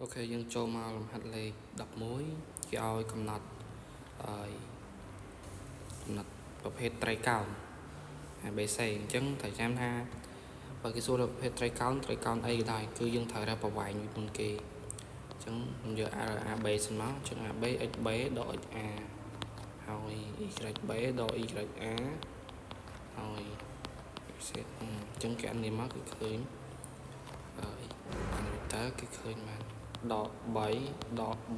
Ok,យើងចូលមកលំហាត់លេខ11គេឲ្យកំណត់ប្រភេទត្រីកោណ ABC អញ្ចឹងត្រូវចាំថាបើគេសួរប្រភេទត្រីកោណអីក៏ដោយគឺយើងត្រូវរកប្រវែងមុនគេអញ្ចឹងខ្ញុំយក AB សិនមកអញ្ចឹង AB XB ដក XA ហើយ YB ដក YA ហើយ Z អញ្ចឹងគេអាននេះមកគឺឃើញតើគេឃើញបានដក3ដក3 0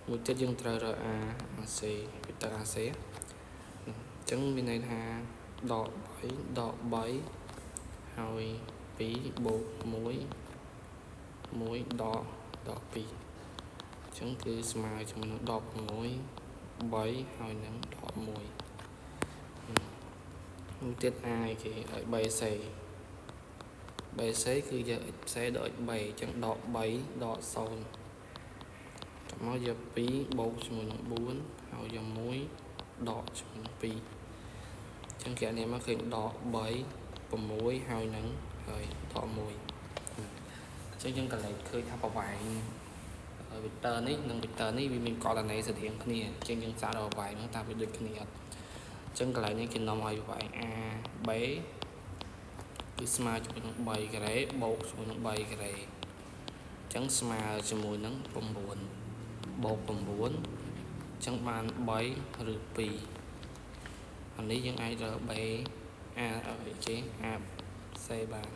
មួយទៀតយើងត្រូវរក AC វាទៅ AC អញ្ចឹងមានន័យថាដក3ដក3ហើយ2បូក1ដក2អញ្ចឹងគឺស្មើជាមួយនឹងដក6 3ហើយនឹងដក1មួយទៀត A គេឲ្យ BC គឺយក XC ដក XB អញ្ចឹងដក3ដក0ចាំមកយក2បូកជាមួយនឹង4ហើយយក1ដកជាមួយនឹង2អញ្ចឹងគេអានេះមកឃើញដក3 6ហើយនឹងហើយដក1អញ្ចឹងយើងកលេចឃើញថាប្រវែងវិកទ័រនេះនិងវិកទ័រនេះវាមានករណីស្រដៀងគ្នាអញ្ចឹងយើងសាកដល់ប្រវែងហ្នឹងតើវាដូចគ្នាអត់អញ្ចឹងកន្លែងនេះគេនាំឲ្យប្រវែង AB គឺស្មើជាមួយនឹង3ការ៉េបូកជាមួយនឹង3ការ៉េអញ្ចឹងស្មើជាមួយនឹង9បូក9អញ្ចឹងបាន3ឬ2អានេះយើងអាចរើ B AC បាន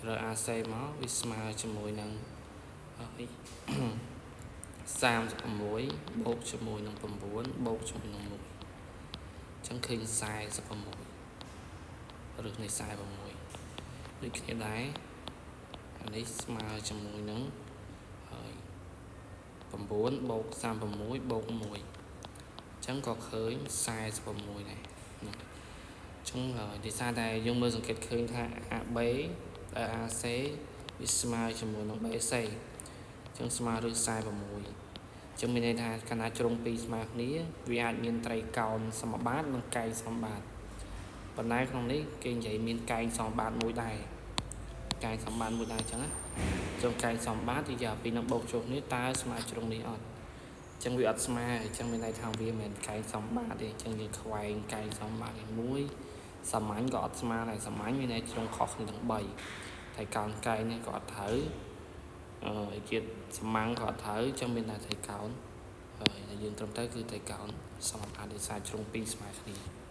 រើ AC មកវាស្មើជាមួយនឹង36បូកជាមួយនឹង9បូកជាមួយនឹង1អញ្ចឹងឃើញ46ឬនៃ46ដូចគ្នាដែរអានេះស្មើជាមួយនឹងហើយ9បូក36បូក1អញ្ចឹងក៏ឃើញ46ដែរអញ្ចឹងដោយសារតែយើងមើលសង្កេតឃើញថា AB AC វាស្មើជាមួយនឹង BC អញ្ចឹងស្មើឬ46អញ្ចឹងមានន័យថាខណៈជ្រុង2ស្មើគ្នាវាអាចមានត្រីកោណសមបាតនិងកែងសមបាតប៉ុន្តែក្នុងនេះគេនិយាយមានកែងសមបាតមួយដែរកែងសមបាតមួយដែរអញ្ចឹងណាចុងកែងសមបាតទីយកពីនឹងបូកចូលគ្នាតើស្មើជ្រុងនេះអត់អញ្ចឹងវាអត់ស្មើអញ្ចឹងមានន័យថាវាមិនមែនកែងសមបាតទេអញ្ចឹងយើងខ្វែងកែងសមបាតនេះមួយសាមញ្ញក៏អត់ស្មើដែរសាមញ្ញមានន័យជ្រុងខុសគ្នាទាំង3ហើយកោណកែងនេះក៏អត់ត្រូវជាតិសំម៉ាំងក៏អត់ត្រូវអញ្ចឹងមានតែត្រីកោណហើយយើងត្រឹមត្រូវគឺត្រីកោណសមបាតដោយសារជ្រុង2ស្មើគ្នា